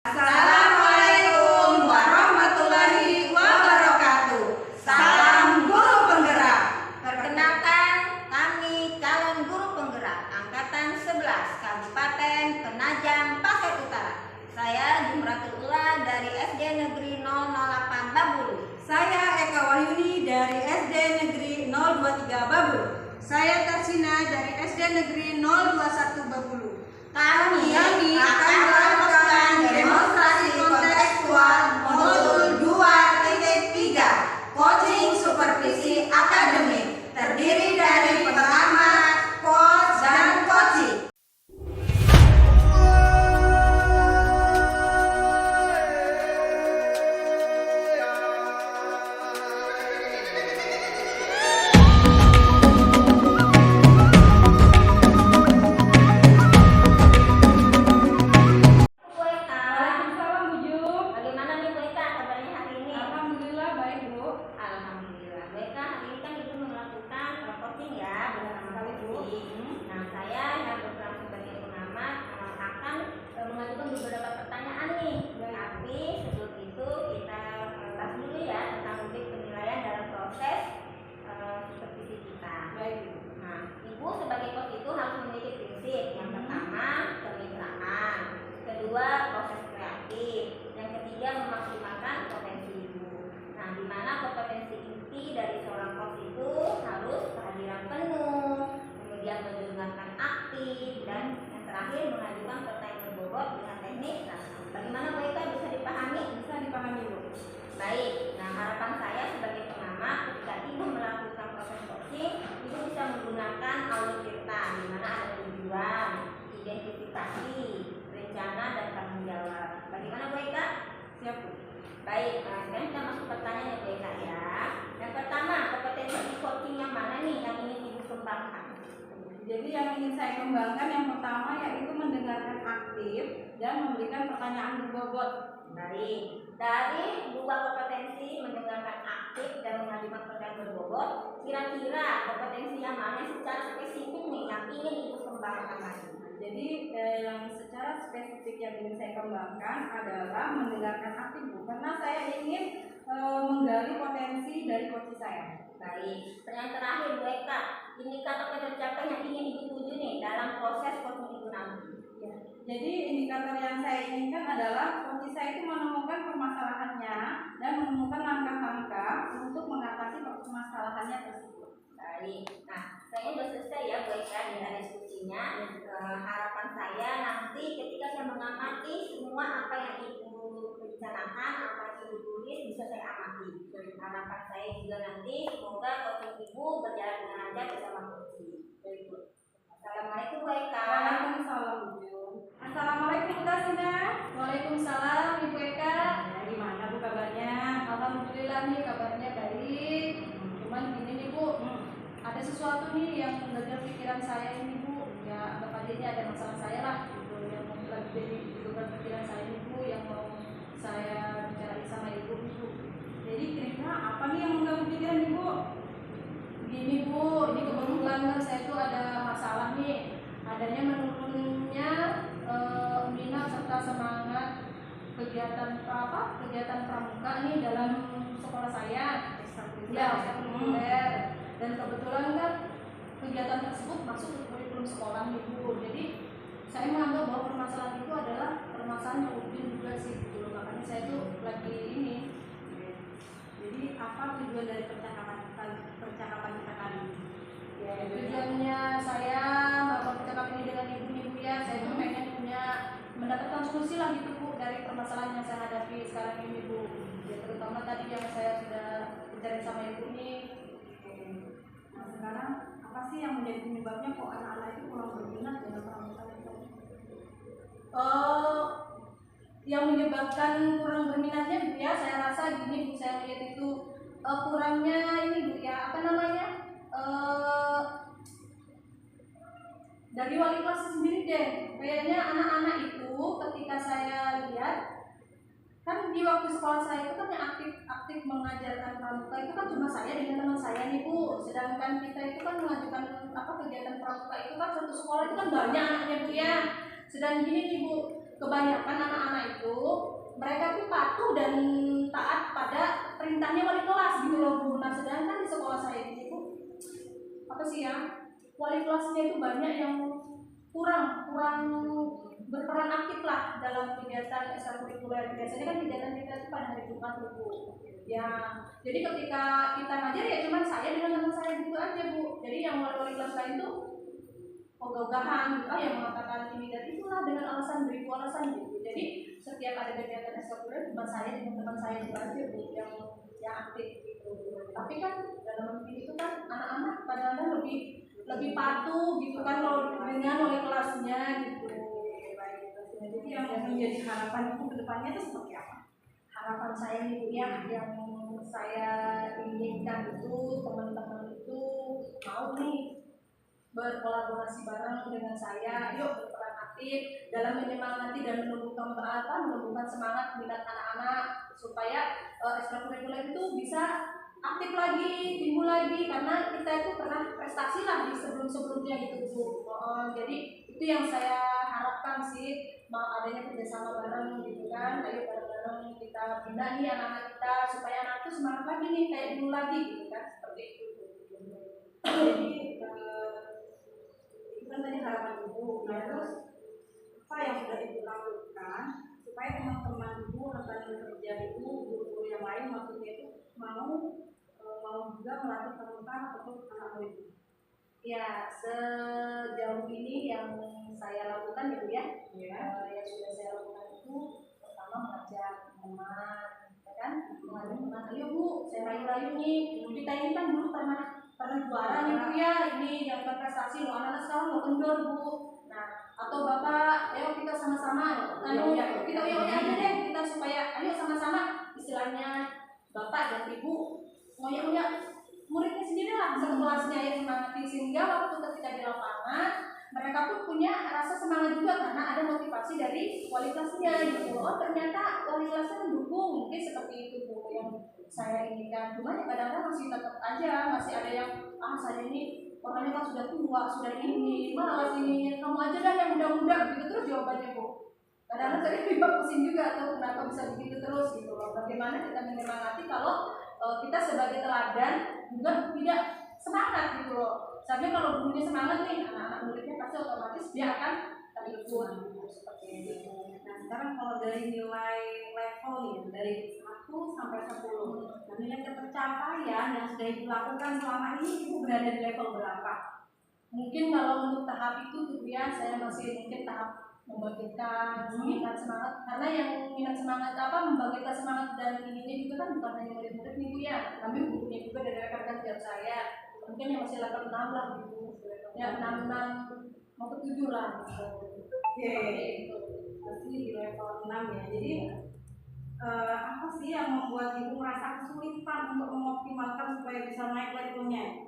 Assalamualaikum warahmatullahi wabarakatuh. Salam guru penggerak. Perkenalkan, kami calon guru penggerak angkatan 11 Kabupaten Penajam Pasir Utara. Saya Jumratul Ula dari SD Negeri 008 Babulu. Saya Eka Wahyuni dari SD Negeri 023 Babulu. Saya Tarsina dari SD Negeri 021 Babulu. Kami akan melakukan demonstrasi kontekstual modul 2.3 Coaching Supervisi Akademik, terdiri dari pengamat, coach, dan coaching. Waalaikumsalam Bu Ju. Bagaimana nih Bu Eka kabarnya hari ini? Alhamdulillah baik Bu. Alhamdulillah. Bu Eka, hari ini kan Ibu melakukan coaching ya bersama Sekali, Bu. Nah, saya yang berperan sebagai pengamat akan mengajukan beberapa pertanyaan nih. Tapi sebelum itu kita bahas dulu ya tentang rubrik penilaian dalam proses supervisi kita. Baik Bu. Nah, Ibu sebagai coach itu harus memiliki prinsip. Yang pertama, kemitraan. Kedua, proses kreatif. Yang ketiga, memaksimalkan potensi Ibu. Nah, di mana kompetensi inti dari seorang coach itu harus kehadiran penuh, kemudian mendengarkan aktif, dan yang terakhir mengajukan pertanyaan berbobot dengan teknik. Nah, bagaimana Bu Eka bisa dipahami? Bisa dipahami Bu. Baik, nah harapan saya sebagai pengamat ketika Ibu melakukan proses coaching, Ibu bisa menggunakan alur-cerita di mana ada tujuan, identifikasi, rencana, dan tanggung jawab. Bagaimana Bu Eka? Siap Bu. Baik, nah sekarang kita masuk pertanyaan ya Bu Eka ya. Yang pertama, kompetensi coaching yang mana nih yang ingin Ibu kembangkan? Jadi yang ingin saya kembangkan yang pertama yaitu mendengarkan aktif dan memberikan pertanyaan berbobot. Baik, dari dua kompetensi mendengarkan aktif dan mengajukan pertanyaan berbobot, kira-kira kompetensi yang mana secara spesifik nih yang ingin Ibu kembangkan lagi? Jadi yang secara spesifik yang ingin saya kembangkan adalah mendengarkan aktif Bu, karena saya ingin menggali potensi dari coach saya. Baik, pertanyaan terakhir Bu Eka, indikator tercapai yang ingin Ibu tuju nih dalam proses coaching Ibu nanti. Ya. Jadi indikator yang saya inginkan adalah coach saya itu menemukan permasalahannya dan menemukan langkah-langkah untuk mengatasi permasalahannya tersebut. Baik, nah kayaknya sudah selesai ya Bu Eka dengan diskusinya. Harapan saya nanti ketika saya mengamati semua apa yang Ibu rencanakan, apa yang Ibu tulis bisa saya amati. Harapan saya juga nanti semoga coaching Ibu berjalan dengan lancar bersama coaching. Assalamualaikum Bu Eka. Waalaikumsalam Bu. Assalamualaikum Bu Tarsina. Waalaikumsalam Ibu Eka. Ya, gimana Bu kabarnya? Alhamdulillah nih kabarnya baik. Cuman gini nih Bu, ada sesuatu nih yang mengganggu pikiran saya ini Bu. Ya anggap aja ini ada masalah saya lah gitu, yang lagi jadi beban pikiran saya ini Bu, yang mau saya bicarain sama Ibu nih Bu. Jadi kira-kira apa nih yang mengganggu pikiran Ibu? Gini Bu, ini kebetulan kan saya tuh ada masalah nih, adanya menurunnya minat serta semangat kegiatan kegiatan pramuka nih dalam sekolah saya. Ya, ekstrakurikuler. Dan kebetulan kan kegiatan tersebut masuk ke kurikulum sekolah nih Bu. Jadi saya menganggap bahwa permasalahan itu adalah permasalahan yang urgent juga sih gitu. Makanya saya tuh lagi ini. Jadi apa tujuan dari percakapan kita kali ini? Ya, tujuannya saya melakukan percakapan ini dengan Ibu nih Bu ya. Saya tuh pengen mendapatkan solusi lah gitu Bu dari permasalahan yang saya hadapi sekarang ini Bu. Ya, terutama tadi yang saya sudah bicara sama Ibu nih. Nah sekarang apa sih yang menjadi penyebabnya kok anak-anak itu kurang berminat dengan pramuka itu? Yang menyebabkan kurang berminatnya Bu ya, saya rasa gini Bu, saya lihat itu kurangnya ini Bu ya, apa namanya, dari wali kelas sendiri deh. Kayaknya anak-anak itu ketika saya lihat kan di waktu sekolah saya itu kan yang aktif mengajarkan pramuka itu kan cuma saya dengan teman saya nih Bu. Sedangkan kita itu kan mengajukan kegiatan pramuka itu kan satu sekolah itu kan banyak anaknya Bu ya. Sedang gini nih Bu, kebanyakan anak-anak itu mereka tuh patuh dan taat pada perintahnya wali kelas gitu loh Bu. Nah sedangkan di sekolah saya ini Bu, apa sih ya, wali kelasnya itu banyak yang kurang berperan aktif lah dalam kegiatan ekstrakurikuler. Biasanya kan kegiatan kita itu pada hari Jumat Bu. Ya, jadi ketika kita ngajar ya cuman saya dengan teman saya gitu aja Bu. Jadi yang wali kelas lain tuh ogah-ogahan gitu, yang mengatakan ini dan itulah dengan alasan beribu alasan gitu. Jadi setiap ada kegiatan ekstrakurikuler cuma saya dengan teman saya itu aja Bu yang aktif gitu. Tapi kan dalam memimpin itu kan anak-anak kadang-kadang lebih patuh gitu kan kalau dengan wali kelasnya gitu. Jadi yang menjadi harapan itu ke depannya itu seperti apa? Harapan saya nih ya, yang saya inginkan itu teman-teman itu mau nih berkolaborasi bareng dengan saya, yuk berperan aktif dalam menyemangati dan menumbuhkan semangat minat anak-anak supaya ekstrakurikuler itu bisa aktif lagi, timbul lagi, karena kita itu pernah prestasi lah di sebelum-sebelumnya itu Bu. Jadi itu yang saya harapkan sih, mau adanya kerjasama bareng gitu kan, ayo bareng-bareng kita bina nih anak-anak kita supaya anak itu semangat lagi nih kayak dulu lagi gitu kan, seperti itu. Jadi itu kan tadi harapan Ibu. Nah terus apa yang sudah Ibu lakukan supaya teman-teman Ibu, rekan kerja Ibu, guru-guru yang lain maksudnya itu mau juga melatih teman-teman untuk anak murid? Ya, sejauh ini yang saya lakukan gitu ya, yang sudah saya lakukan itu pertama mengajak teman, ya kan, mengajak teman, ayo Bu, saya rayu-rayu nih, kita ini kan dulu pernah juara nih Bu ya, ini yang berprestasi loh, anak-anak sekarang mau kendor Bu. Nah, atau Bapak, ayo kita sama-sama, kita aja deh, kita supaya, ayo sama-sama, istilahnya Bapak dan Ibu ngoyak-ngoyak muridnya sendiri lah satu kelasnya yang semangati, sehingga waktu ketika di lapangan mereka pun punya rasa semangat juga karena ada motivasi dari wali kelasnya gitu. Oh ternyata wali kelasnya mendukung, mungkin seperti itu Bu yang saya inginkan. Cuma ya kadang-kadang masih tetap aja masih ada yang saya ini orangnya kan sudah tua, sudah ini malas ini, kamu aja dah yang muda-muda gitu terus jawabannya Bu. Kadang-kadang saya juga pusing juga tuh kenapa bisa begitu terus gitu loh. Bagaimana kita menyemangati kalau kita sebagai teladan juga tidak semangat gitu loh. Sebenarnya kalau gurunya semangat nih, anak-anak muridnya pasti otomatis dia akan terikut seperti itu. Nah sekarang kalau dari nilai level nih dari 1 sampai 10, nah nilai pencapaian yang sudah Ibu lakukan selama ini Ibu berada di level berapa? Mungkin kalau untuk tahap itu tuh ya saya masih mungkin tahap membangkitkan minat semangat, karena yang minat semangat membangkitkan semangat dan ininya juga kan bukan hanya murid-murid nih Bu ya, tapi gurunya juga dari rekan-rekan kerja saya, mungkin yang masih level 6 lah gitu ya, 6 mau ke 7 lah gitu. Oke, masih di level 6 ya. Jadi apa sih yang membuat Ibu merasa kesulitan untuk mengoptimalkan supaya bisa naik levelnya?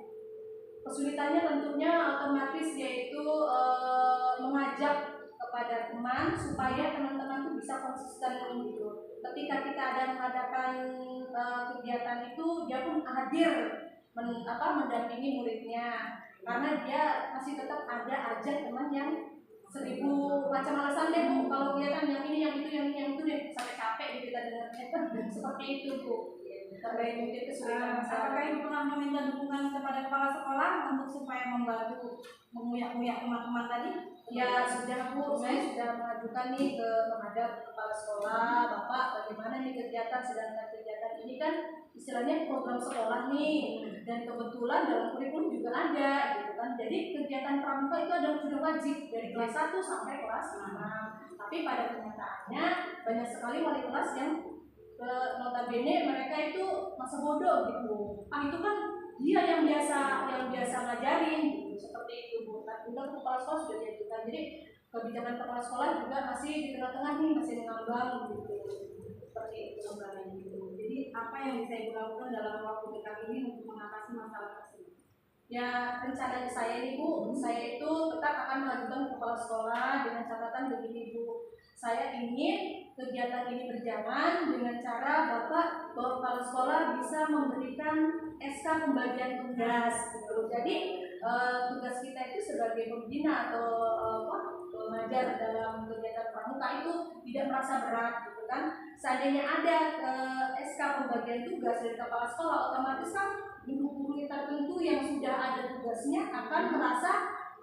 Kesulitannya tentunya otomatis yaitu mengajak kepada teman supaya teman-teman itu bisa konsisten gitu. Ketika kita ada mengadakan kegiatan itu, dia pun hadir mendampingi muridnya, karena dia masih tetap ada aja teman yang 1000 macam alasan deh Bu, kalau kegiatan yang ini, yang itu, yang itu deh, sampai capek gitu kita dengarnya seperti itu Bu. Sampai mungkin kesulitan. Apakah Ibu pernah meminta dukungan kepada kepala sekolah untuk supaya membantu menguyak-nguyak teman-teman tadi? Ya sudah Bu, saya sudah mengajukan nih menghadap kepala sekolah, Bapak bagaimana nih kegiatan, sedangkan kegiatan ini kan istilahnya program sekolah nih, dan kebetulan dalam kurikulum juga ada gitu kan. Jadi kegiatan pramuka itu ada sudah wajib dari kelas 1 sampai kelas 6. Tapi pada kenyataannya banyak sekali wali kelas yang notabene mereka itu masa bodoh gitu. Itu kan dia yang biasa ngajarin gitu, seperti itu Bu. Nah, udah kepala sekolah sudah diajukan. Jadi kebijakan kepala sekolah juga masih di tengah-tengah nih, masih mengambang gitu. Seperti itu sebenarnya gitu. Jadi apa yang bisa Ibu lakukan dalam waktu dekat ini untuk mengatasi masalah tersebut? Ya rencana saya ini Bu, saya itu tetap akan mengajukan ke kepala sekolah dengan catatan begini Bu. Saya ingin kegiatan ini berjalan dengan cara bahwa kepala sekolah bisa memberikan SK pembagian tugas gitu. Jadi tugas kita itu sebagai pembina atau mengajar dalam kegiatan pramuka itu tidak merasa berat gitu kan. Seandainya ada SK pembagian tugas dari kepala sekolah, otomatis kan guru-guru tertentu yang sudah ada tugasnya akan merasa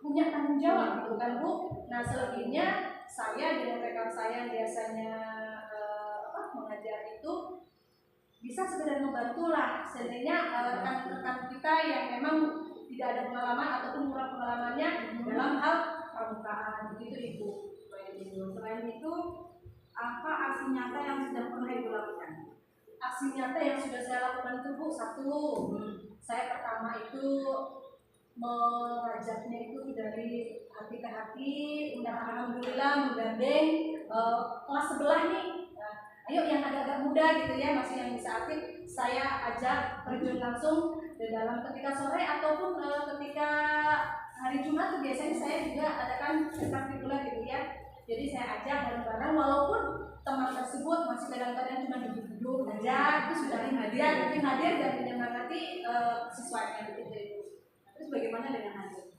punya tanggung jawab gitu kan Bu. Nah selebihnya saya dengan rekan saya yang biasanya mengajar itu bisa sekedar membantu lah. Seandainya rekan-rekan kita yang memang tidak ada pengalaman ataupun kurang pengalamannya dalam hal pramukaan begitu Ibu. Selain itu, apa aksi nyata yang sudah pernah Ibu lakukan? Aksi nyata yang sudah saya lakukan itu Bu, satu, saya pertama itu mengajaknya itu dari hati ke hati, alhamdulillah menggandeng kelas sebelah nih. Nah, ayo yang agak-agak muda gitu ya, masih yang bisa aktif, saya ajak terjun langsung di dalam ketika sore ataupun ketika hari Jumat tuh biasanya saya juga adakan ekstrakurikuler gitu ya. Jadi saya ajak bareng-bareng walaupun teman tersebut masih kadang-kadang cuma duduk-duduk aja, itu sudah hadir dan menyemangati siswanya gitu. Terus bagaimana dengan hasil?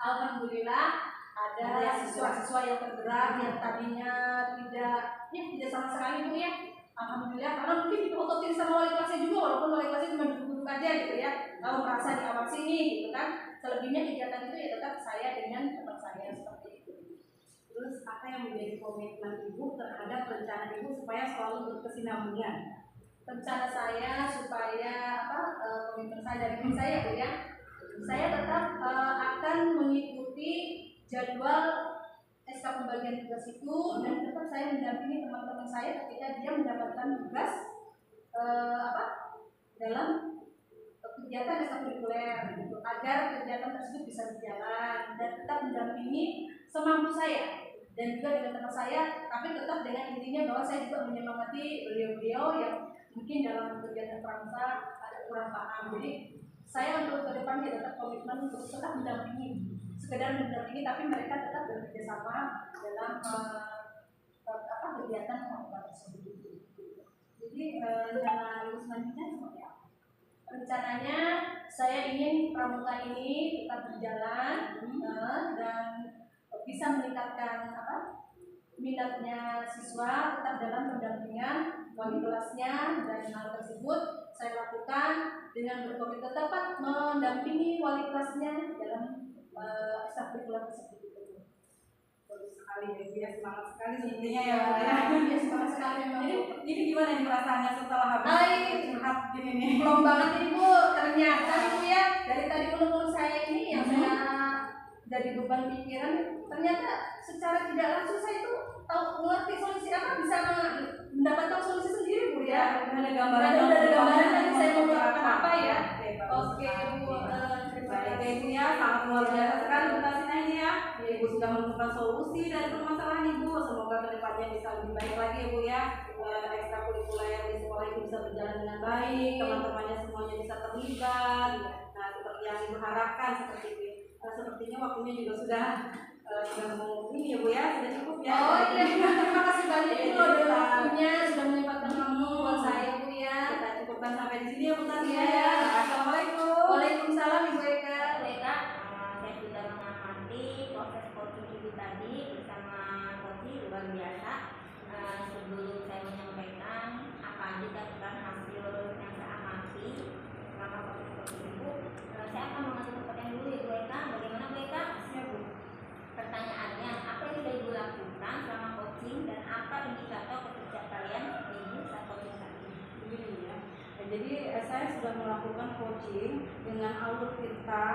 Alhamdulillah ada siswa-siswa yang tergerak yang tadinya tidak sama sekali Bu ya. Alhamdulillah karena mungkin dipototin sama wali kelasnya juga walaupun wali kelasnya cuma duduk-duduk aja gitu ya. Kalau merasa diawasi nih gitu kan. Selebihnya kegiatan itu ya tetap saya dengan teman saya seperti itu. Terus apa yang menjadi komitmen Ibu terhadap rencana Ibu supaya selalu berkesinambungan? Rencana saya supaya komitmen saya dari diri saya Bu ya. Saya tetap akan mengikuti jadwal SK pembagian tugas itu dan tetap saya mendampingi teman-teman saya ketika dia mendapatkan tugas dalam kegiatan ekstrakurikuler gitu, agar kegiatan tersebut bisa berjalan dan tetap mendampingi semampu saya dan juga dengan teman saya, tapi tetap dengan intinya bahwa saya juga menyemangati beliau-beliau yang mungkin dalam kegiatan pramuka ada kurang paham. Jadi saya untuk ke depan tetap komitmen untuk tetap mendampingi, sekedar mendampingi tapi mereka tetap bekerja sama dalam kegiatan pramuka tersebut. Jadi rencana Ibu selanjutnya seperti apa? Rencananya saya ingin pramuka ini tetap berjalan dan bisa meningkatkan minatnya siswa tetap dalam pendampingan wali kelasnya, dan hal tersebut saya lakukan dengan berkomitmen tepat mendampingi wali kelasnya dalam ekstrakurikuler tersebut. Bagus sekali ya, semangat sekali sepertinya ya. Iya semangat sekali memang. Ini gimana nih perasaannya setelah habis curhat gini nih? Belum banget ini Bu, ternyata Bu ya dari tadi ulun saya ini yang saya jadi beban pikiran, ternyata secara tidak langsung saya itu tahu mengerti solusi bisa mendapatkan solusi sendiri Bu ya. Ada gambaran. Ada gambaran nanti saya mau melakukan apa ya. Oke Bu, baik Ibu ya, sangat luar biasa sekali penjelasannya ini ya. Ibu sudah menemukan solusi dari permasalahan Ibu. Semoga kedepannya bisa lebih baik lagi Ibu ya. Ekstrakurikuler di sekolah itu bisa berjalan dengan baik, teman-temannya semuanya bisa terlibat. Nah seperti yang Ibu harapkan seperti itu. Sepertinya waktunya juga sudah mau ini ya Bu ya, sudah cukup ya. Oh iya, terima kasih banyak Ibu udah waktunya sudah menyempatkan waktu buat saya Bu ya. Kita cukupkan sampai di sini ya Bu Tati Iya. ya. Assalamualaikum. Waalaikumsalam Ibu Eka. Saya sudah mengamati proses coaching Ibu tadi bersama coaching luar biasa. Sebelum saya menyampaikan apa aja catatan hasil yang saya amati selama proses coaching Ibu, saya akan mengatur pertanyaan dulu ya Bu Eka. Bagaimana Bu Eka? Ya Bu. Pertanyaannya, apa yang sudah Ibu lakukan selama coaching dan apa indikator ketercapaian Ibu saat coaching tadi? Begini ya. Jadi saya sudah melakukan coaching dengan alur kita,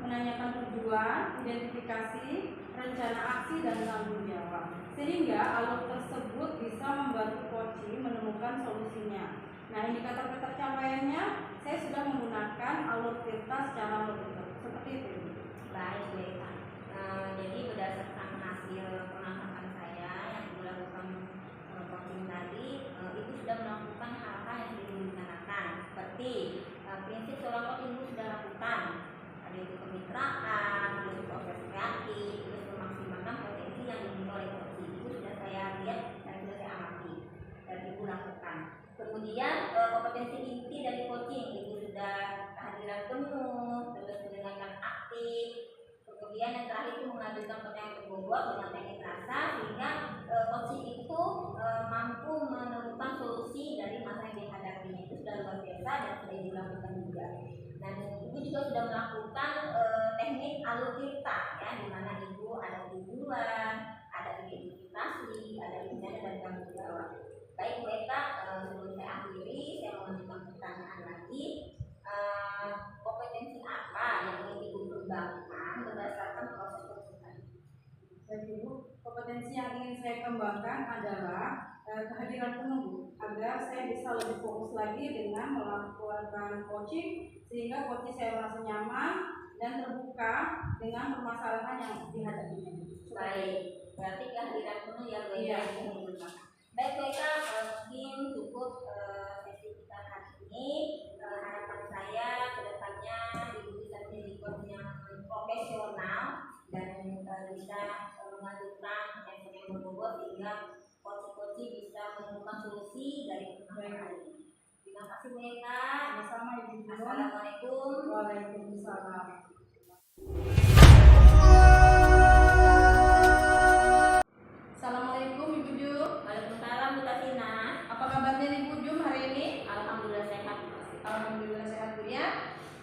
menanyakan tujuan, identifikasi, rencana aksi dan tanggung jawab. Sehingga alur tersebut bisa membantu coaching menemukan solusinya. Nah, indikator ketercapaiannya saya sudah menggunakan alur kita secara beruntun. Seperti itu. Baik, Bu Eka. Jadi berdasarkan hasil pengamatan saya yang dilakukan coaching tadi, Ibu sudah melakukan hal-hal yang direncanakan seperti prinsip sekolah Ibu sudah lakukan, ada itu kemitraan, terus proses kreatif, terus memaksimalkan potensi yang dimiliki oleh coaching. Itu sudah saya lihat dan sudah saya amati dan Ibu lakukan. Kemudian kompetensi inti dari coaching Ibu sudah kehadiran penuh, terus mendengarkan aktif. Kemudian yang terakhir itu mengadu mengajukan pertanyaan berbobot dengan teknik rasa sehingga coaching itu mampu menemukan solusi dari masalah yang dihadapinya. Itu sudah luar biasa dan sudah dilakukan juga. Dan ibu juga sudah melakukan teknik alur cerita ya, di mana ibu ada tujuan, ada identifikasi, ada rencana dan tanggung jawab. Baik Bu Eka, sebelum saya akhiri, saya mengajukan pertanyaan lagi. Kompetensi apa yang ingin ibu kembangkan berdasarkan proses konsultasi? Baik Ibu, kompetensi yang ingin saya kembangkan adalah kehadiran penuh agar saya bisa lebih fokus lagi dengan melakukan coaching sehingga coaching saya merasa nyaman dan terbuka dengan permasalahan yang dihadapinya. Baik, berarti kehadiran penuh yang ingin digunakan. Baik Bu Eka, mungkin cukup sesi kita hari ini. Harapan saya kedepannya ibu bisa menjadi coach yang profesional dan bisa mengajukan handphone yang berbobot sehingga coach bisa menemukan solusi dari permasalahan ini. Terima kasih Bu Eka. Sama-sama Ibu. Assalamualaikum. Waalaikumsalam. Assalamualaikum Ibu Jum. Waalaikumsalam Bu Tasina. Apa kabarnya Ibu Jum hari ini? Alhamdulillah sehat. Alhamdulillah sehat Bu ya.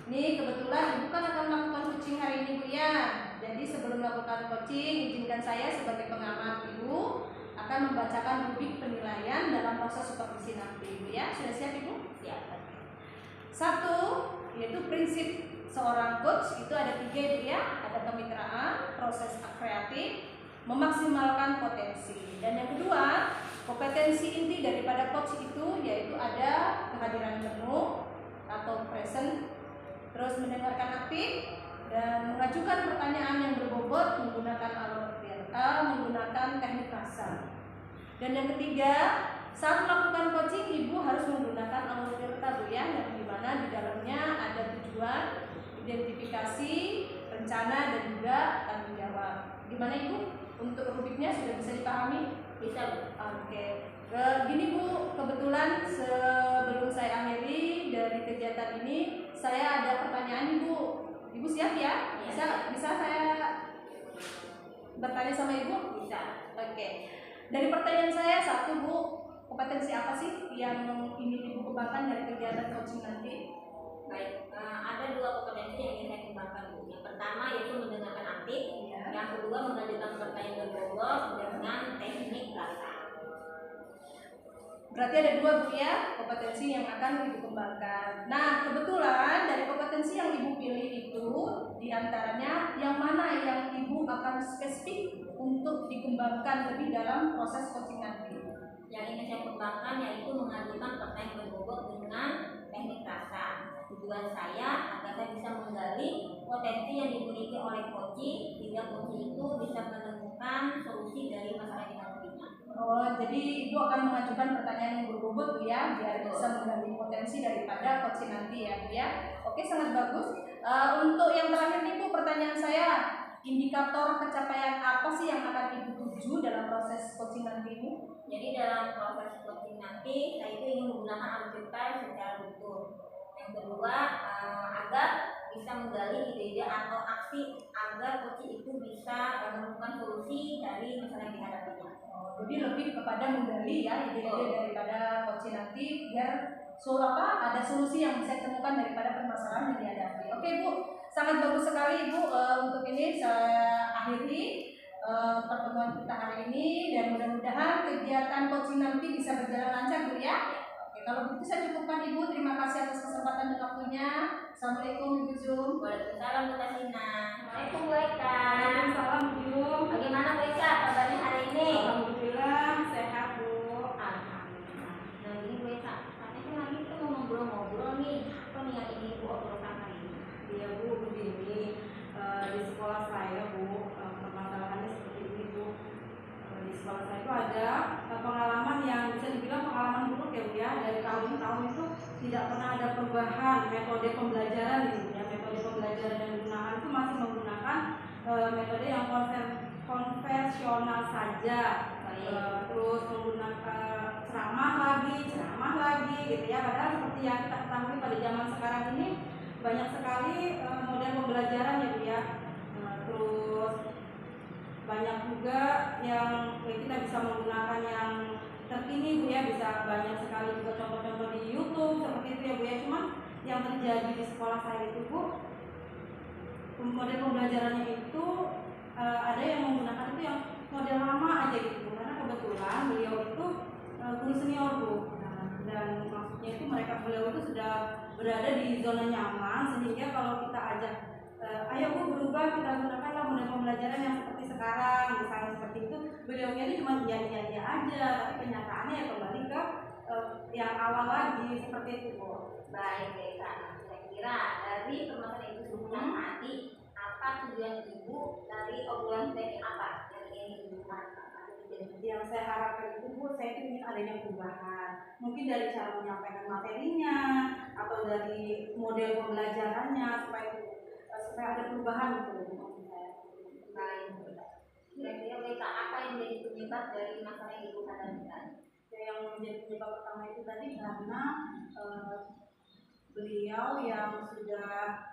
Nih kebetulan Ibu kan akan melakukan coaching hari ini Bu ya. Jadi sebelum melakukan coaching, izinkan saya sebagai pengamat Ibu akan membacakan rubrik penilaian dalam proses supervisi nanti Bu ya. Sudah siap Ibu? Siap. 1, yaitu prinsip seorang coach itu ada 3 Ibu ya. Ada kemitraan, proses kreatif, memaksimalkan potensi. Dan yang kedua, kompetensi inti daripada coach itu yaitu ada kehadiran penuh atau present, terus mendengarkan aktif dan mengajukan pertanyaan yang berbobot menggunakan alur cerita, menggunakan teknik rasa. Dan yang ketiga, saat melakukan coaching ibu harus menggunakan alur cerita Bu ya, yang dimana di dalamnya ada tujuan, identifikasi, rencana dan juga tanggung jawab. Gimana Ibu? Untuk rubriknya sudah bisa dipahami? Bisa Bu. Oke. Gini Bu, kebetulan sebelum saya akhiri dari kegiatan ini, saya ada pertanyaan Ibu. Ibu siap ya? Bisa saya bertanya sama Ibu? Bisa. Oke. Dari pertanyaan saya, 1 Bu, kompetensi apa sih yang ingin Ibu kembangkan dari kegiatan coaching nanti? Baik, ada 2 kompetensi yang ingin saya kembangkan Bu. Yang pertama yaitu mendengarkan aktif, yang kedua mengajukan pertanyaan berbobot dengan teknik rasa. Berarti ada 2 Bu ya, kompetensi yang akan Ibu kembangkan. Nah, kebetulan dari kompetensi yang Ibu pilih itu, diantaranya yang mana yang Ibu akan spesifik untuk dikembangkan lebih dalam proses coaching nanti? Yang ingin saya kembangkan yaitu mengajukan pertanyaan berbobot dengan teknik rasa. Tujuan saya agar saya bisa menggali potensi yang dimiliki oleh coaching sehingga coaching itu bisa menemukan solusi dari masalah yang dihadapinya. Oh, jadi Ibu akan mengajukan pertanyaan yang berbobot Bu ya, biar bisa menggali potensi daripada coaching nanti ya Bu ya. Oke, sangat bagus. Untuk yang terakhir nih Bu, pertanyaan saya, indikator pencapaian apa sih yang akan Ibu tuju dalam proses coaching nanti ini? Jadi dalam proses coaching nanti saya itu ingin menggunakan alur cerita secara utuh. Yang kedua, agar bisa menggali ide-ide atau aksi agar coaching itu bisa menemukan solusi dari masalah yang dihadapinya. Jadi lebih kepada menggali ya ide-ide daripada coaching nanti biar ada solusi yang bisa ditemukan daripada permasalahan yang dihadapi. Oke Bu, sangat bagus sekali Ibu. Untuk ini saya akhiri pertemuan kita hari ini dan mudah-mudahan kegiatan coaching nanti bisa berjalan lancar Bu ya. Oke, kalau begitu saya cukupkan Ibu. Terima kasih atas kesempatan dan waktunya. Assalamualaikum Ibu Zum. Waalaikumsalam Bu Tasina. Assalamualaikum Bu Eka. Waalaikumsalam Bu. Bagaimana Bu Eka kabarnya hari ini? Alhamdulillah sehat Bu. Alhamdulillah. Nah ini Bu Eka, katanya lagi kita mau ngobrol-ngobrol nih. Apa nih yang ingin Bu obrolkan hari ini? Iya Bu, begini di sekolah saya Bu, permasalahannya seperti ini Bu. Di sekolah saya itu ada pengalaman yang bisa dibilang pengalaman buruk ya Bu ya. Dari tahun ke tahun itu tidak pernah ada perubahan metode pembelajaran gitu ya. Metode pembelajaran yang digunakan itu masih menggunakan metode yang konvensional saja. Terus menggunakan ceramah lagi gitu ya. Padahal seperti yang kita ketahui pada zaman sekarang ini banyak sekali model pembelajaran ya Bu ya. Terus banyak juga yang kita bisa menggunakan yang terkini Bu ya, bisa banyak sekali juga contoh-contoh di YouTube seperti itu ya Bu ya. Cuman yang terjadi di sekolah saya itu Bu, model pembelajarannya itu ada yang menggunakan itu yang model lama aja gitu Bu, karena kebetulan beliau itu guru senior Bu. Nah, dan maksudnya itu beliau itu sudah berada di zona nyaman, sehingga kalau kita ajak ayo Bu berubah, kita gunakanlah model pembelajaran yang seperti sekarang misalnya seperti itu, beliau ini cuma iya aja, tapi kenyataannya ya kembali ke yang awal lagi seperti itu Bu. Baik, Kak. Kira-kira dari permasalahan Ibu sebutkan tadi, apa tujuan Ibu dari obrolan kita ini, apa yang ingin Ibu lakukan? Yang saya harapkan itu Bu, saya ingin adanya perubahan, mungkin dari cara menyampaikan materinya atau dari model pembelajarannya supaya ada perubahan gitu maksud saya. Baik. Kira-kira Kak, apa yang menjadi penyebab dari masalah yang Ibu hadapi tadi? Yang menjadi penyebab pertama itu tadi karena beliau yang sudah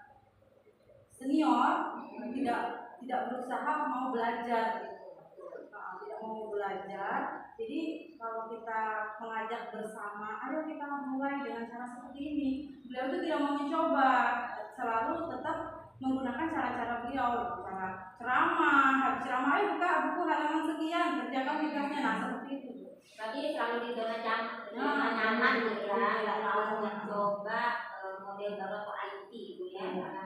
senior tidak berusaha mau belajar gitu. Tidak mau belajar. Jadi kalau kita mengajak bersama, ayo kita mulai dengan cara seperti ini, beliau itu tidak mau mencoba, selalu tetap menggunakan cara-cara beliau, cara ceramah, habis ceramah ayo buka buku halaman sekian, kerjakan tugasnya, nah seperti itu. Berarti selalu di zona nyaman gitu ya, nggak mau mencoba model baru atau IT gitu ya, karena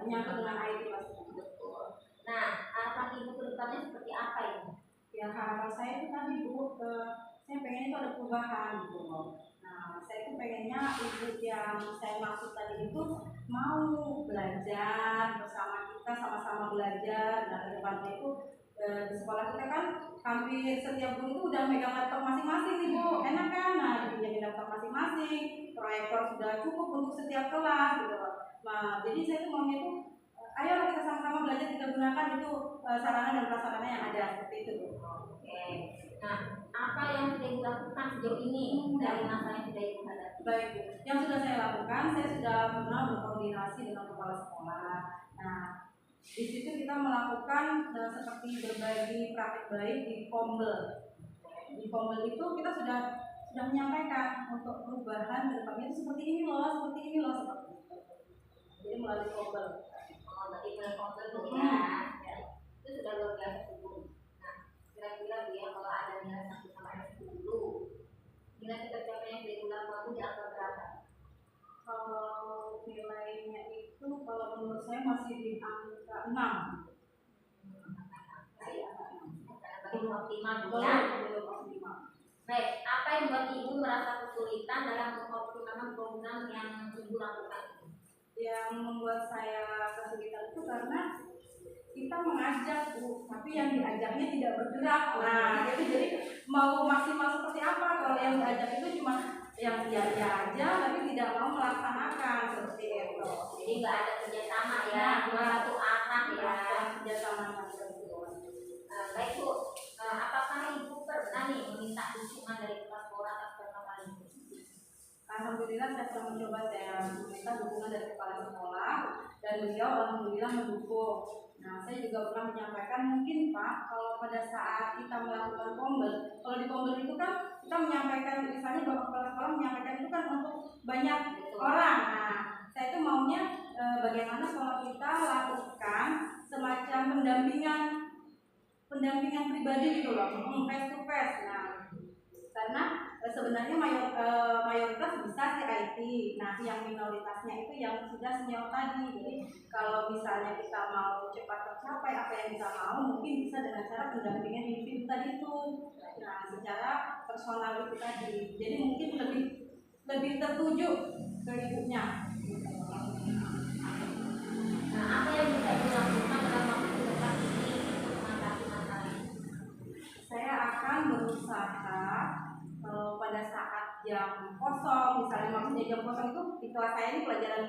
menyangkut dengan IT maksudnya. Betul. Nah, harapan Ibu ke depannya seperti apa ini? Ya harapan saya itu tadi Bu, saya pengen itu ada perubahan gitu. Nah, saya itu pengennya ibu yang saya maksud tadi itu mau belajar bersama kita, sama-sama belajar. Nah, ke depannya itu di sekolah kita kan hampir setiap guru itu udah megang laptop masing-masing nih Bu, enak kan? Nah, dipinjamin laptop masing-masing, proyektor sudah cukup untuk setiap kelas gitu. Nah, jadi saya tuh maunya itu ayo kita sama-sama belajar, kita gunakan itu sarana dan prasarana yang ada seperti itu Bu. Oke. Nah, apa yang sudah dilakukan sejauh ini dari masalah yang sudah Ibu hadapi? Baik, yang sudah saya lakukan, saya sudah pernah berkoordinasi dengan kepala sekolah. Nah, di situ kita melakukan seperti berbagi praktik baik di Kombel. Di Kombel itu kita sudah menyampaikan untuk perubahan ke depannya itu seperti ini loh, seperti itu. Jadi melalui Kombel. Tadi mulai konten dulu ya. Itu sudah luar biasa dulu. Nah, kira-kira Bu ya, kalau ada nilai 1 sampai 10, nilai pencapaian yang sudah dilakukan di angka berapa? Kalau nilainya itu kalau menurut saya masih di angka 6. Belum optimal Bu ya. Baik, apa yang membuat Ibu merasa kesulitan dalam mengoptimalkan program yang Ibu lakukan? Yang membuat saya kesulitan itu karena kita mengajak Bu, tapi yang diajaknya tidak bergerak. Nah, jadi mau maksimal seperti apa kalau yang diajak itu cuma yang iya aja, tapi tidak mau melaksanakan seperti itu. Jadi nggak ada kerjasama ya, cuma satu arah ya. Kerjasama. Baik Bu, apakah Ibu pernah nih meminta dukungan dari kepala sekolah atas permasalahan ini? Alhamdulillah saya pernah mencoba, saya meminta dukungan dari kepala sekolah dan beliau alhamdulillah mendukung. Nah, saya juga pernah menyampaikan mungkin Pak, kalau pada saat kita melakukan Kombel, kalau di Kombel itu kan kita menyampaikan, misalnya Bapak kepala sekolah menyampaikan itu kan untuk banyak orang. Nah, saya itu maunya bagaimana kalau kita lakukan semacam pendampingan pribadi gitu loh, face to face. Nah, karena sebenarnya mayoritas bisa di IT. Nah, yang minoritasnya itu yang sudah senior tadi. Jadi kalau misalnya kita mau cepat tercapai apa yang kita mau, mungkin bisa dengan cara pendampingan individu tadi itu. Nah, secara personal itu tadi. Jadi mungkin lebih tertuju ke ibunya. Nah, apa yang bisa dilakukan dalam waktu dekat ini untuk mengatasi masalah ini? Saya akan berusaha pada saat jam kosong, misalnya maksudnya jam kosong itu di kelas saya ini pelajaran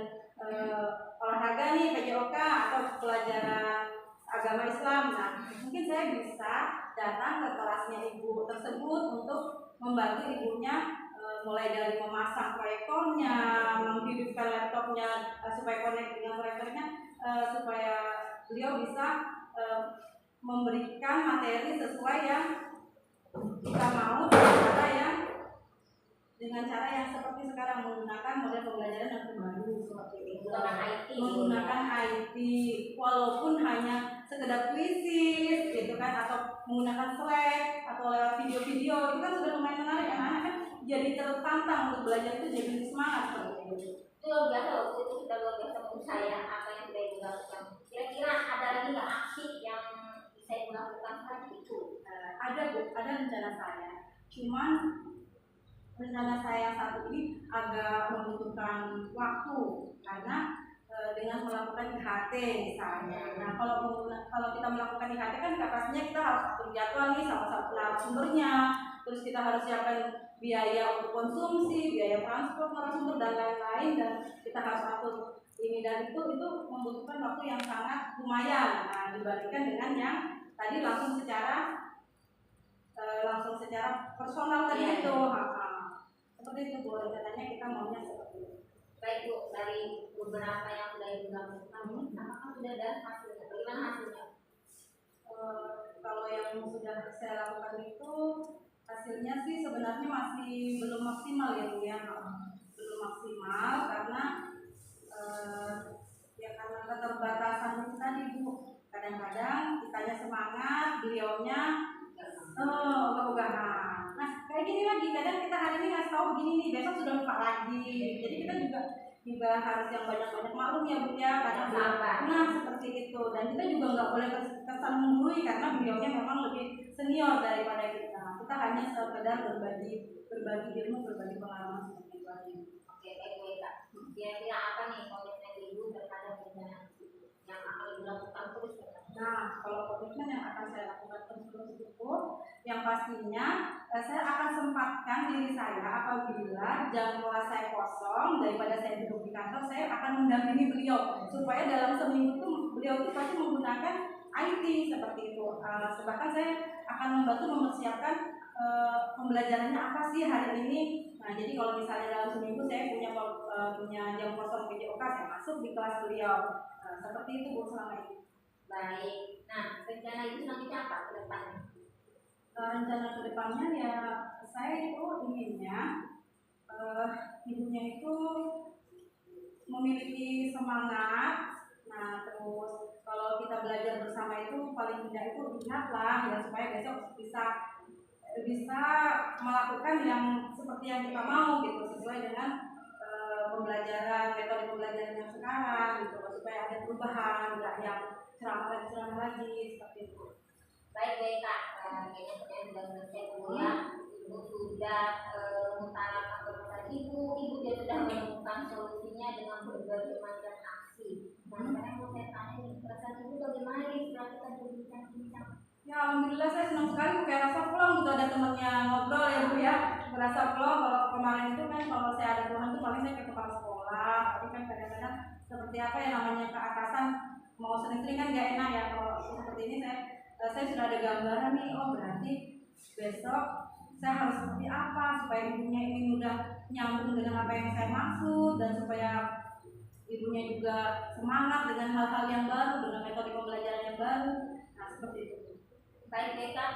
olahraga nih, PJOK atau pelajaran agama Islam. Nah, mungkin saya bisa datang ke kelasnya ibu tersebut untuk membantu ibunya mulai dari memasang proyektornya, menghidupkan laptopnya supaya connect dengan proyektornya, supaya beliau bisa memberikan materi sesuai yang kita mau dengan cara yang seperti sekarang, menggunakan model pembelajaran yang terbaru seperti itu. Menggunakan IT walaupun hanya sekedar kuisis gitu kan, atau menggunakan Slack atau lewat video-video, itu kan sudah lumayan menarik. Anak-anak kan jadi tertantang untuk belajar, itu jadi semangat seperti itu. Itu luar biasa loh, itu kita luar biasa menurut saya apa yang sudah Ibu lakukan. Kira-kira ada lagi nggak aksi yang bisa Ibu lakukan seperti itu? Ada Bu, ada rencana saya. Cuman rencana saya saat ini agak membutuhkan waktu karena dengan melakukan IHT misalnya. Nah, kalau kita melakukan IHT kan pastinya kita harus atur jadwal nih sama narasumbernya, terus kita harus siapkan biaya untuk konsumsi, biaya transport narasumber dan lain-lain, dan kita harus atur ini dan itu membutuhkan waktu yang sangat lumayan. Nah, dibandingkan dengan yang tadi langsung secara personal tadi itu. Seperti itu Bu, rencananya kita maunya seperti itu. Baik Bu, dari beberapa yang sudah Ibu lakukan, apakah sudah ada hasilnya? Bagaimana hasilnya? Kalau yang sudah saya lakukan itu hasilnya sih sebenarnya masih belum maksimal ya Bu ya, belum maksimal karena ya karena keterbatasan itu tadi Bu. Kadang-kadang kitanya semangat, beliaunya ogah-ogahan. Nah, kayak gini lagi, kadang kita hari ini ngasih tahu begini nih, besok sudah lupa lagi. Jadi kita juga harus yang banyak-banyak maklum ya Bu ya, kadang nah seperti itu. Dan kita juga nggak boleh kesan menggurui karena beliaunya memang lebih senior daripada kita. Kita hanya sekedar berbagi ilmu, berbagi pengalaman seperti itu aja. Oke, baik Bu Eka. Kira-kira apa nih komitmen Ibu terhadap rencana yang akan Ibu lakukan terus? Nah, kalau komitmen yang akan saya lakukan terus itu, yang pastinya saya akan sempatkan diri saya apabila jam kelas saya kosong, daripada saya duduk di kantor, saya akan mendampingi beliau supaya dalam seminggu itu beliau itu pasti menggunakan IT seperti itu. Bahkan saya akan membantu mempersiapkan pembelajarannya apa sih hari ini. Nah, jadi kalau misalnya dalam seminggu saya punya jam kosong PJOK, saya masuk di kelas beliau. Seperti itu Bu selama ini. Baik, nah rencana itu selanjutnya apa ke depannya? Rencana ke depannya ya saya itu inginnya ibunya itu memiliki semangat. Nah, terus kalau kita belajar bersama itu paling tidak itu lihatlah ya supaya besok bisa melakukan yang seperti yang kita mau gitu, sesuai dengan metode pembelajaran yang sekarang gitu, supaya ada perubahan, nggak yang ceramah lagi seperti itu. Baik baik Kak, kayaknya pertanyaan sudah selesai Bu ya. Ibu sudah mengutarakan kepada Ibu juga sudah menemukan solusinya dengan berbagai macam aksi. Nah sekarang mau saya tanya nih, perasaan Ibu bagaimana nih setelah kita berbincang-bincang? Ya alhamdulillah saya senang sekali kayak rasa pulang gitu, ada temannya ngobrol ya Bu ya, berasa pulang. Kalau kemarin itu kan kalau saya ada keluhan itu paling saya ke kepala sekolah, tapi kan kadang-kadang seperti apa ya namanya keatasan mau sering-sering kan gak enak ya. Kalau seperti ini saya sudah ada gambaran nih, oh berarti besok saya harus seperti apa supaya ibunya ini udah nyambung dengan apa yang saya maksud, dan supaya ibunya juga semangat dengan hal-hal yang baru, dengan metode pembelajaran yang baru. Nah seperti itu. Baik Kak,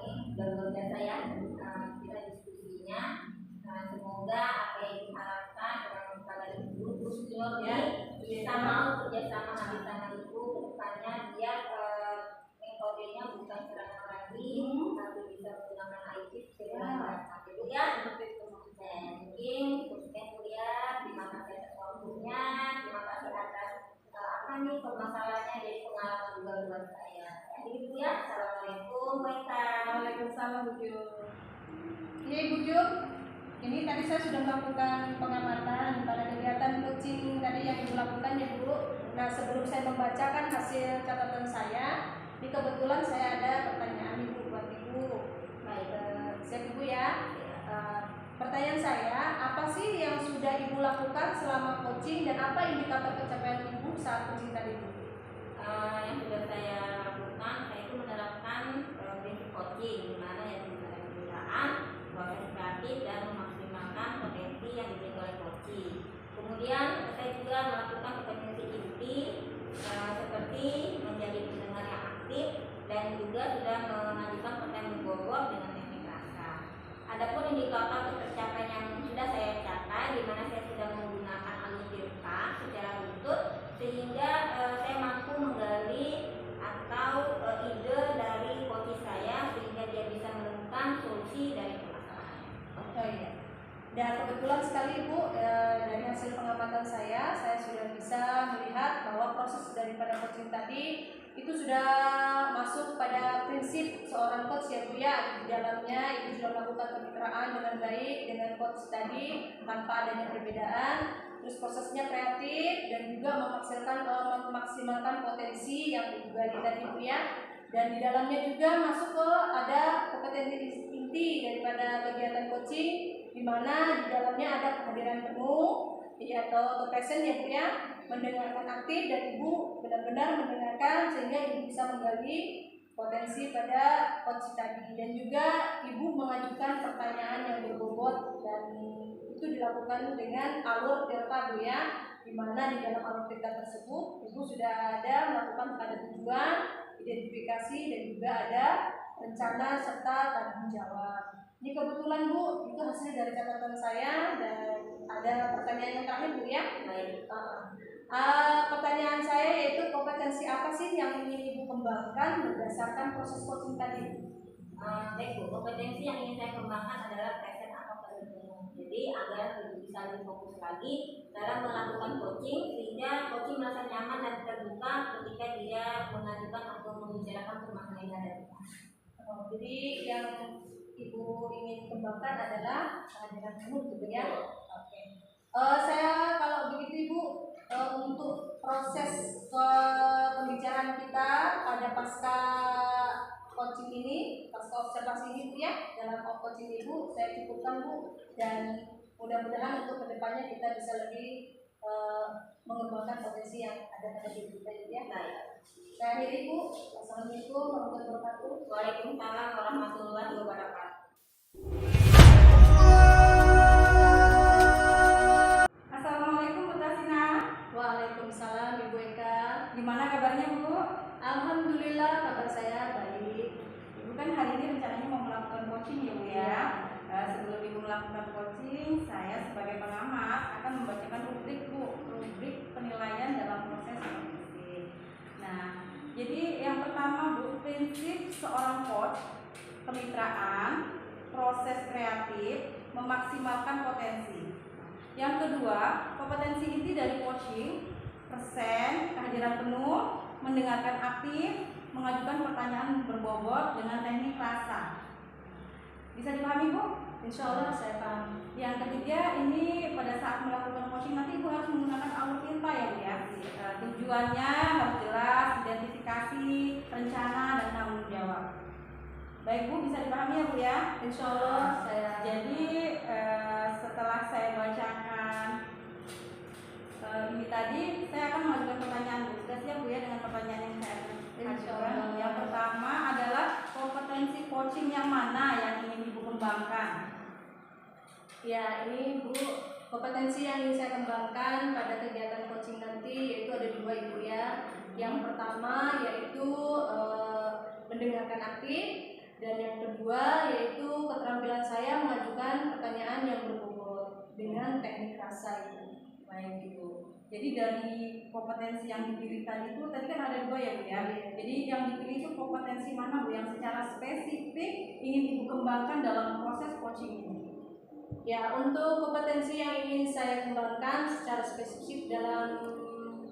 ini sudah luar biasa ya kita diskusinya. Semoga apa yang diharapkan dengan para ibu senior bisa mau kerjasama bersama Ibu ke depannya, biar metodenya bukan serangan lagi, tapi bisa menggunakan IT sebagai itu ya. Dan mungkin khususnya kuliah, terima kasih atas waktunya, terima kasih atas permasalahannya, jadi pengalaman juga buat saya. Jadi Bu ya, assalamualaikum. Waalaikumsalam Bu Jum. Ini Bu Jum, ini tadi saya sudah melakukan pengamatan pada kegiatan coaching tadi yang Ibu lakukan ya Bu. Nah sebelum saya membacakan hasil catatan saya, ini kebetulan saya ada pertanyaan Ibu buat Ibu. Baik, siap Ibu ya. Pertanyaan saya, apa sih yang sudah Ibu lakukan selama coaching dan apa indikator pencapaian Ibu saat coaching tadi Bu? Yang sudah saya lakukan, saya itu menerapkan prinsip coaching, di mana yang dimana perusahaan, proses kreatif dan memaksimalkan potensi yang dimiliki oleh coaching. Kemudian saya juga melakukan kompetensi inti seperti menjadi pendengar yang aktif, Dan kebetulan sekali Ibu, dari hasil pengamatan saya sudah bisa melihat bahwa proses daripada coaching tadi itu sudah masuk pada prinsip seorang coach ya Bu ya. Di dalamnya Ibu sudah melakukan kemitraan dengan baik dengan coach tadi tanpa adanya perbedaan. Terus prosesnya kreatif dan juga memaksimalkan potensi yang Ibu gali tadi Bu ya. Dan di dalamnya juga masuk ke ada kompetensi inti daripada kegiatan coaching, di mana di dalamnya ada kehadiran penuh ya, atau passion ya Bu ya, mendengarkan aktif dan Ibu benar-benar mendengarkan sehingga Ibu bisa menggali potensi pada coach tadi, dan juga Ibu mengajukan pertanyaan yang berbobot dan itu dilakukan dengan alur delta Bu ya, di mana di dalam alur delta tersebut Ibu sudah ada melakukan tanda tujuan, identifikasi, dan juga ada rencana serta tanggung jawab. Ini kebetulan Bu, itu hasil dari catatan saya, dan ada pertanyaan yang terakhir Bu ya. Baik. Pertanyaan saya yaitu kompetensi apa sih yang ingin Ibu kembangkan berdasarkan proses coaching tadi? Baik Bu, kompetensi yang ingin saya kembangkan adalah passion atau kesenangan. Jadi agar bisa lebih fokus lagi dalam melakukan coaching, sehingga coaching merasa nyaman dan terbuka ketika dia mengajukan atau membicarakan permasalahan yang ada. Jadi yang Ibu ingin kembangkan adalah kehadiran penuh gitu ya. Oke. Saya kalau begitu Ibu, untuk proses pembicaraan kita pada pasca coaching ini, pasca observasi ini Bu ya, dalam coaching Ibu saya cukupkan Bu, dan mudah-mudahan untuk kedepannya kita bisa lebih mengembangkan potensi yang ada pada diri kita ya. Baik. Saya akhiri Bu. Assalamualaikum warahmatullahi wabarakatuh. Waalaikumsalam warahmatullahi wabarakatuh. Assalamualaikum Bu Tasina. Waalaikumsalam Ibu Eka. Gimana kabarnya Bu? Alhamdulillah kabar saya baik. Ibu kan hari ini rencananya mau melakukan coaching ya Bu ya. Sebelum Ibu melakukan coaching, saya sebagai pengamat akan membacakan rubrik Bu, rubrik penilaian dalam proses coaching. Nah, jadi yang pertama Bu, prinsip seorang coach, kemitraan, proses kreatif, memaksimalkan potensi. Yang kedua, kompetensi inti dari coaching, persen, kehadiran penuh, mendengarkan aktif, mengajukan pertanyaan berbobot dengan teknik rasa. Bisa dipahami Bu? Insya Allah saya paham. Yang ketiga, ini pada saat melakukan coaching nanti Ibu harus menggunakan alur tinta ya Bu ya. Tujuannya harus jelas, identifikasi, rencana, dan tanggung jawab. Baik Bu, bisa dipahami ya Bu ya? Insya Allah saya. Jadi setelah saya bacakan ini tadi, saya akan mengajukan pertanyaan Bu. Sudah siap Bu ya dengan pertanyaan yang saya ajukan? Yang pertama adalah kompetensi coaching yang mana yang ingin Ibu kembangkan? Ya, ini Bu, kompetensi yang ingin saya kembangkan pada kegiatan coaching nanti yaitu ada dua Ibu ya. Yang pertama yaitu mendengarkan aktif, dan yang kedua yaitu keterampilan saya mengajukan pertanyaan yang berbobot dengan teknik rasa itu. Baik Ibu. Jadi dari kompetensi yang dipilih tadi itu tadi kan ada dua ya Bu ya. Jadi yang dipilih itu kompetensi mana Bu yang secara spesifik ingin Ibu kembangkan dalam proses coaching ini? Ya, untuk kompetensi yang ingin saya kembangkan secara spesifik dalam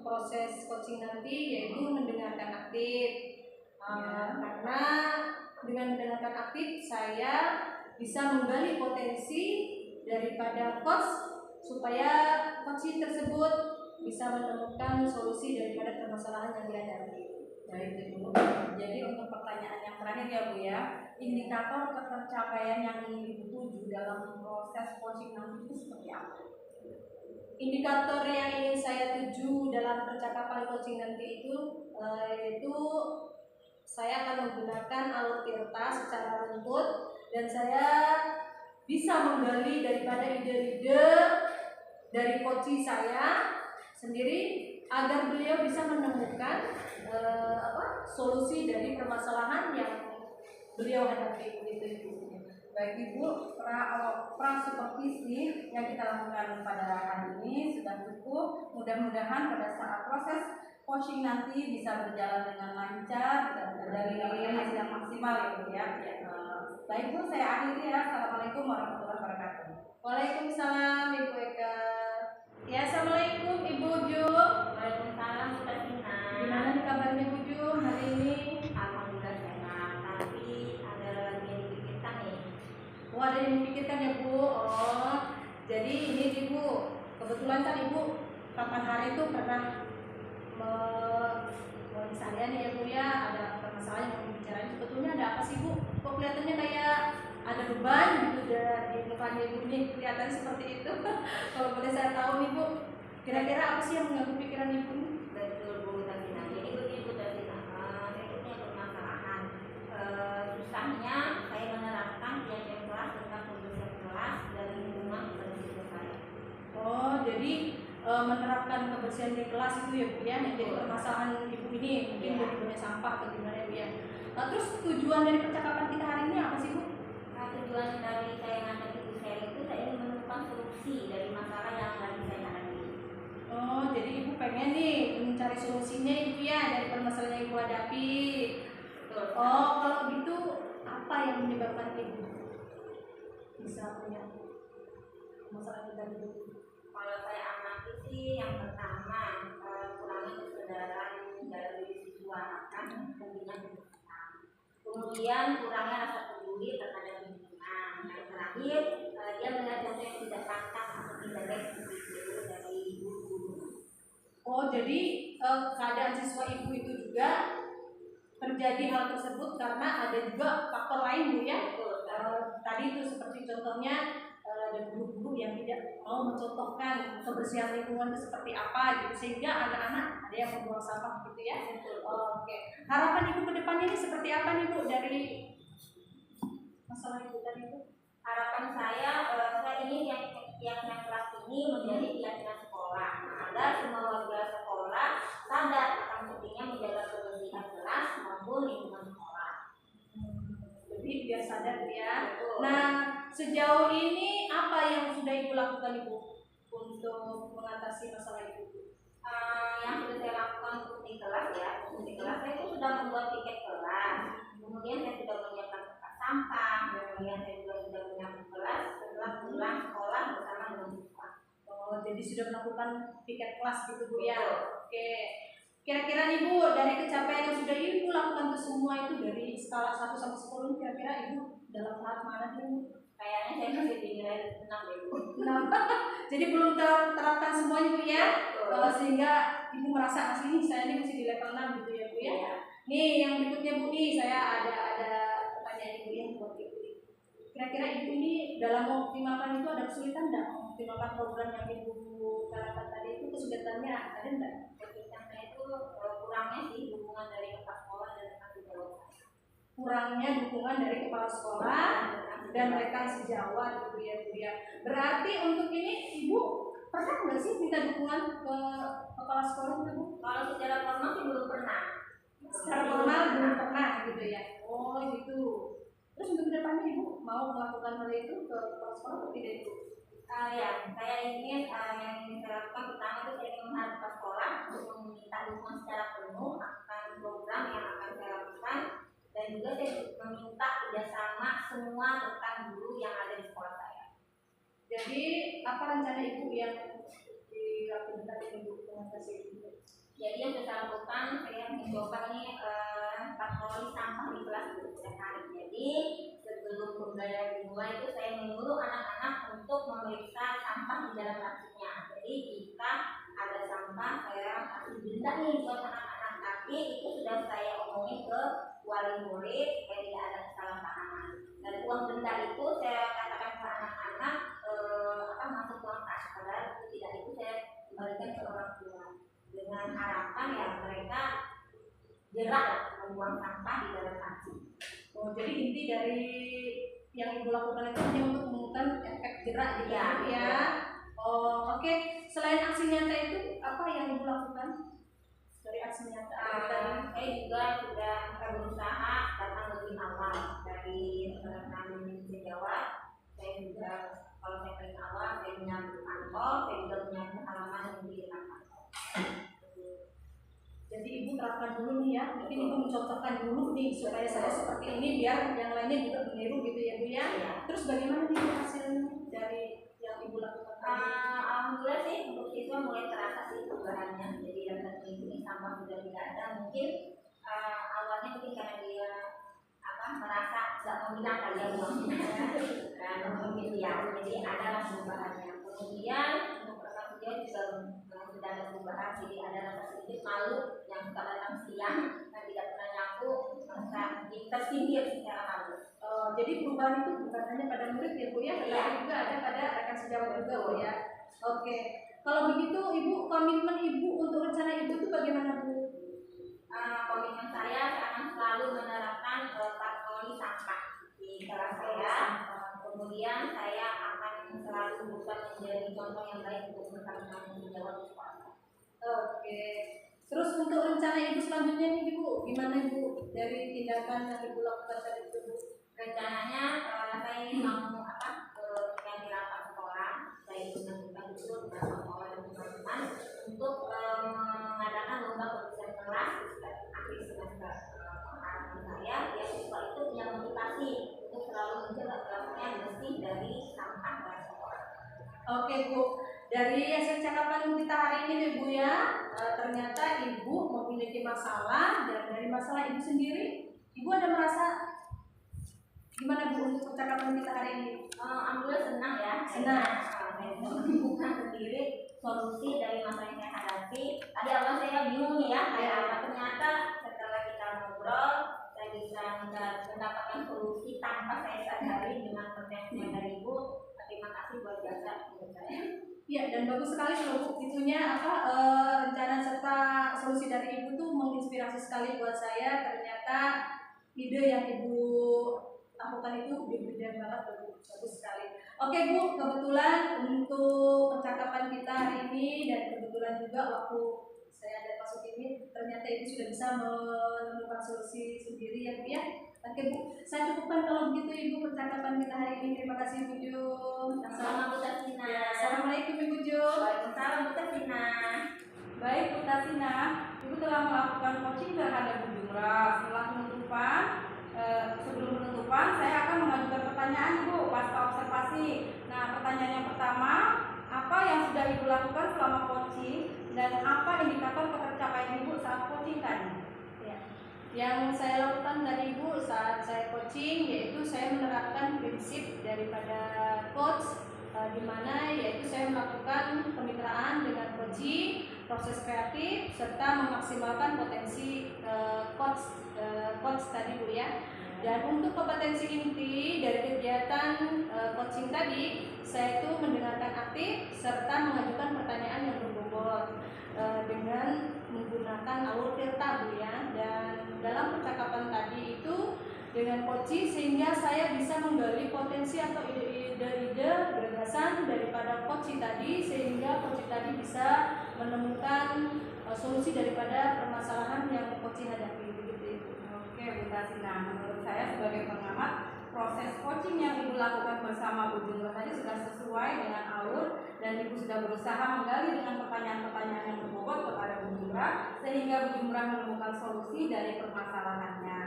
proses coaching nanti yaitu mendengarkan aktif. Karena dengan mendengarkan aktif saya bisa menggali potensi daripada coach supaya coach tersebut bisa menemukan solusi daripada permasalahan yang dihadapi. Baik Ibu. Jadi untuk pertanyaan yang terakhir ya Bu ya, indikator ketercapaian yang ingin Ibu tuju dalam proses coaching nanti itu seperti apa? Indikator yang ingin saya tuju dalam percakapan coaching nanti itu yaitu saya akan menggunakan alur tirta secara runtut, dan saya bisa menggali daripada ide-ide dari coaching saya sendiri agar beliau bisa menemukan solusi dari permasalahan yang beliau hadapi gitu. Baik Ibu, supervisi yang kita lakukan pada hari ini sudah cukup. Mudah-mudahan pada saat proses coaching nanti bisa berjalan dengan lancar dan dari hasil yang maksimal ya Bu ya. Baik Bu, saya akhiri ya. Assalamualaikum warahmatullahi wabarakatuh. Waalaikumsalam. kebetulan kan Ibu kapan hari itu pernah saya nih ya Bu ya, ada permasalahan yang mau dibicarain. Sebetulnya ada apa sih Bu? Kok kelihatannya kayak ada beban gitu di mukanya Ibu nih, kelihatannya seperti itu. Kalau boleh saya tahu nih Bu, kira-kira apa sih yang mengganggu pikiran Ibu? Betul Bu Tasina. Jadi begitu Tasina, saya punya permasalahan. Susahnya saya menerapkan jam kelas tentang kebersihan kelas dan lingkungan pada siswa saya. Oh, jadi menerapkan kebersihan di kelas itu ya Bu ya, yang jadi permasalahan Ibu ini mungkin Iya. jadi banyak sampah atau gimana ya Bu ya. Terus tujuan dari percakapan kita hari ini apa sih Bu? Nah, tujuan dari saya ngajak ibu saya itu saya ingin menemukan solusi dari masalah yang lagi saya hadapi. Oh, jadi Ibu pengen nih mencari solusinya Ibu ya dari permasalahan yang Ibu hadapi. Betul. Oh, kalau gitu apa yang menyebabkan Ibu bisa punya masalah kita Ibu? Kalau saya amati sih yang pertama kurangnya kesadaran dari siswa akan pentingnya pendidikan. Kemudian kurangnya rasa peduli terhadap lingkungan. Yang terakhir dia melihat contoh yang tidak pantas atau tidak baik begitu dari guru-guru. Oh, jadi keadaan siswa Ibu itu juga terjadi hal tersebut karena ada juga faktor lain Bu ya. Tadi itu seperti contohnya ada guru-guru yang tidak mau mencontohkan kebersihan lingkungan itu seperti apa gitu, sehingga anak-anak ada yang membuang sampah gitu ya. Oke. Harapan Ibu ke depannya ini seperti apa nih Bu dari masalah Ibu tadi Bu? Harapan saya ingin yang kelas ini menjadi keyakinan sekolah agar semua warga sekolah sadar akan pentingnya menjaga kebersihan kelas maupun lingkungan sekolah. Jadi biar sadar ya. Betul. Nah, sejauh ini apa yang sudah Ibu lakukan Ibu untuk mengatasi masalah itu? Yang sudah saya lakukan untuk di kelas ya, untuk di kelas saya itu sudah membuat tiket kelas. Kemudian saya sudah menyiapkan tempat sampah. Kemudian saya juga sudah menyiapkan kelas setelah pulang sekolah bersama dengan siswa. Oh, jadi sudah melakukan tiket kelas gitu Bu ya. Betul. Oke. Kira-kira Ibu dari kecapean yang sudah Ibu lakukan ke semua itu dari skala 1 sampai 10, kira-kira Ibu dalam tahap mana sih Bu? Kayaknya saya masih di nilai 6 ya Bu. Jadi belum terterapkan semuanya Bu ya. Sehingga Ibu merasa asli nih saya ini masih di level 6 gitu ya Bu ya. Iya. Nih yang berikutnya Bu nih, saya ada pertanyaan Ibu yang buat Ibu. Kira-kira Ibu ini dalam mengoptimalkan itu ada kesulitan enggak? Mengoptimalkan program yang Ibu katakan tadi itu kesulitannya ada enggak? Kesulitan saya itu kurangnya sih dukungan dari kepala sekolah dan rekan sejawat saya. Kurangnya dukungan dari kepala sekolah dan rekan sejawat gitu ya Bu ya. Berarti untuk ini Ibu pernah nggak sih minta dukungan ke kepala sekolah itu Bu? Kalau secara formal sih belum pernah. Secara formal belum pernah gitu ya. Oh gitu. Terus untuk kedepannya Ibu mau melakukan hal itu ke kepala sekolah atau tidak Ibu? Ya, saya ingin yang ingin saya lakukan pertama itu saya ingin menghadap ke sekolah untuk meminta dukungan secara penuh akan program yang akan saya lakukan, dan juga saya meminta kerjasama semua rekan guru yang ada di sekolah saya. Jadi apa rencana Ibu yang dilakukan Ibu mengatasi itu? Jadi yang saya lakukan, saya mencoba nih patroli sampah di kelas setiap hari. Jadi sebelum pembelajaran dimulai itu saya menyuruh anak-anak untuk memeriksa sampah di dalam lacinya. Jadi jika ada sampah saya kasih denda nih buat anak-anak, tapi itu sudah saya omongin ke wali murid supaya tidak ada kesalahpahaman. Dan uang denda itu saya katakan ke anak-anak masuk uang kas, padahal itu tidak, itu saya kembalikan ke orang tua dengan harapan ya mereka jerak membuang sampah di dalam laci. Oh, jadi inti dari yang Ibu lakukan itu hanya untuk menemukan efek jerak gitu ya. Oh, oke. Selain aksi nyata itu apa yang Ibu lakukan dari aksi nyata? Saya juga sudah berusaha datang lebih awal dari rekan sejawat. Saya juga kalau saya paling awal saya menyambut kantor, saya juga menyambut halaman yang di depan kantor. Jadi Ibu terapkan dulu nih ya, mungkin Ibu mencontohkan dulu nih supaya saya seperti ini biar yang lainnya juga meniru gitu ya Bu ya. Terus bagaimana nih hasilnya dari yang Ibu lakukan? Alhamdulillah sih untuk siswa mulai terasa sih perubahannya. Jadi dalam ini sampah sudah tidak ada. Mungkin awalnya mungkin karena dia merasa tidak mau bilang kali ya uangnya, dan mungkin ya jadi ada perubahannya. Kemudian untuk rekan sejawat yang suka datang siang dan tidak pernah nyapu merasa tersindir secara halus. Jadi perubahan itu bukan hanya pada murid ya Bu ya, tetapi juga ada pada rekan sejawat juga Bu ya. Oke, kalau begitu Ibu, komitmen Ibu untuk rencana Ibu itu bagaimana Bu? Komitmen saya akan selalu menerapkan patroli sampah di kelas saya. Kemudian saya akan selalu berusaha menjadi contoh yang baik untuk rekan-rekan sejawat di sekolah. Oke. Terus untuk rencana Ibu selanjutnya nih Ibu, gimana Ibu dari tindakan yang Ibu lakukan tadi itu Bu? Rencananya saya ingin mau yang di rapat sekolah, saya ingin melakukan itu dengan sekolah dan teman-teman untuk mengadakan lomba kebersihan kelas akhir semester. Harapan saya biar siswa itu punya motivasi untuk selalu menjaga kelasnya bersih dari sampah dan sekolah. Oke Bu, dari hasil cakapan kita hari ini nih Bu ya, ternyata Ibu memiliki masalah, dan dari masalah Ibu sendiri, Ibu ada merasa gimana Bu untuk percakapan kita hari ini? Alhamdulillah senang ya. Senang. Saya menemukan sendiri solusi dari masalah yang saya hadapi. Tadi awal saya bingung nih ya, kayak apa, ternyata setelah kita ngobrol, saya bisa mendapatkan solusi tanpa saya sadari dengan pertanyaan dari Ibu. Terima kasih buat jasa menurut saya. Iya, dan bagus sekali loh Bu, itunya rencana serta solusi dari Ibu tuh menginspirasi sekali buat saya. Ternyata ide yang Ibu lakukan itu berbeda banget Bu, bagus sekali. Oke Bu, kebetulan untuk percakapan kita hari ini dan kebetulan juga waktu saya ada masuk ini, ternyata Ibu sudah bisa menemukan solusi sendiri ya Bu ya. Oke Bu, saya cukupkan kalau begitu Ibu percakapan kita hari ini. Terima kasih Bu Jum. Sama-sama Bu Tasina. Ya, assalamualaikum Ibu Jum. Waalaikumsalam Bu Tasina. Baik Bu Tasina, Ibu telah melakukan coaching terhadap Bu Jumrah. Setelah penutupan, sebelum penutupan saya akan mengajukan pertanyaan Ibu pasca observasi. Nah, pertanyaan yang pertama, apa yang sudah Ibu lakukan selama coaching dan apa indikator ketercapaian Ibu saat coaching tadi? Yang saya lakukan tadi Bu saat saya coaching yaitu saya menerapkan prinsip daripada coach, di mana yaitu saya melakukan kemitraan dengan coaching, proses kreatif serta memaksimalkan potensi coach tadi Bu ya. Dan untuk kompetensi inti dari kegiatan coaching tadi, saya itu mendengarkan aktif serta mengajukan pertanyaan yang berbobot dengan menggunakan alur tirta Bu ya. Dan dalam percakapan tadi itu dengan coaching sehingga saya bisa menggali potensi atau ide-ide gagasan daripada coaching tadi, sehingga coaching tadi bisa menemukan solusi daripada permasalahan yang coaching hadapi begitu Ibu. Oke Bu Tasina, menurut saya sebagai pengamat, proses coaching yang Ibu lakukan bersama Bu Jumrah tadi sudah sesuai dengan alur dan Ibu sudah berusaha menggali dengan pertanyaan-pertanyaan yang berbobot kepada Bu Jumrah sehingga Bu Jumrah menemukan solusi dari permasalahannya.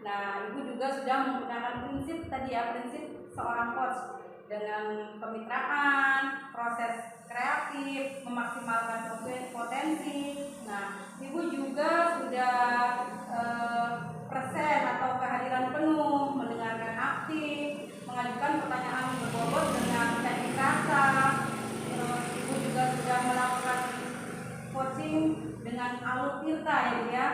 Nah, Ibu juga sudah menggunakan prinsip tadi ya, prinsip seorang coach dengan kemitraan, proses kreatif, memaksimalkan potensi. Nah, Ibu juga sudah present atau kehadiran penuh, mendengarkan aktif, mengajukan pertanyaan berbobot dengan teknik kata. Terus Ibu juga sudah melakukan coaching dengan alur tirta ya Bu ya,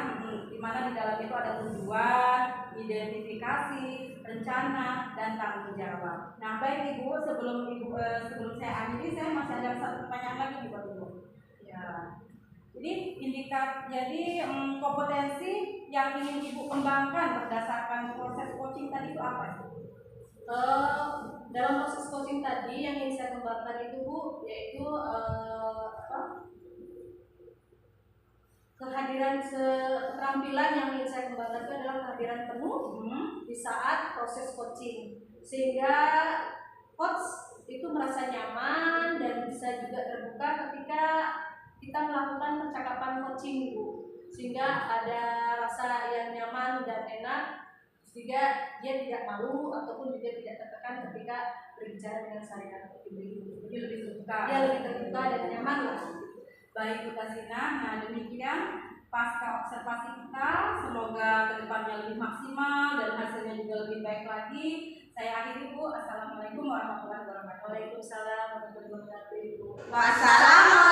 di mana di dalam itu ada tujuan, identifikasi, rencana, dan tanggung jawab. Nah baik Ibu, sebelum saya akhiri, saya masih ada satu pertanyaan lagi buat Ibu. Ya. Jadi kompetensi yang ingin Ibu kembangkan berdasarkan proses coaching tadi itu apa? Dalam proses coaching tadi yang ingin saya kembangkan itu Bu, yaitu kehadiran keterampilan yang ingin saya kembangkan itu adalah kehadiran penuh di saat proses coaching, sehingga coach itu merasa nyaman dan bisa juga terbuka ketika kita melakukan percakapan coaching Bu, sehingga ada rasa yang nyaman dan enak, sehingga dia tidak malu ataupun juga tidak tertekan ketika berbicara dengan saya. Jadi lebih terbuka, dia lebih terbuka dan nyaman lah. Baik Bu Tasina, nah demikian pasca observasi kita, semoga kedepannya lebih maksimal dan hasilnya juga lebih baik lagi. Saya akhiri Bu, assalamualaikum warahmatullahi wabarakatuh. Waalaikumsalam warahmatullahi wabarakatuh. Wassalamualaikum.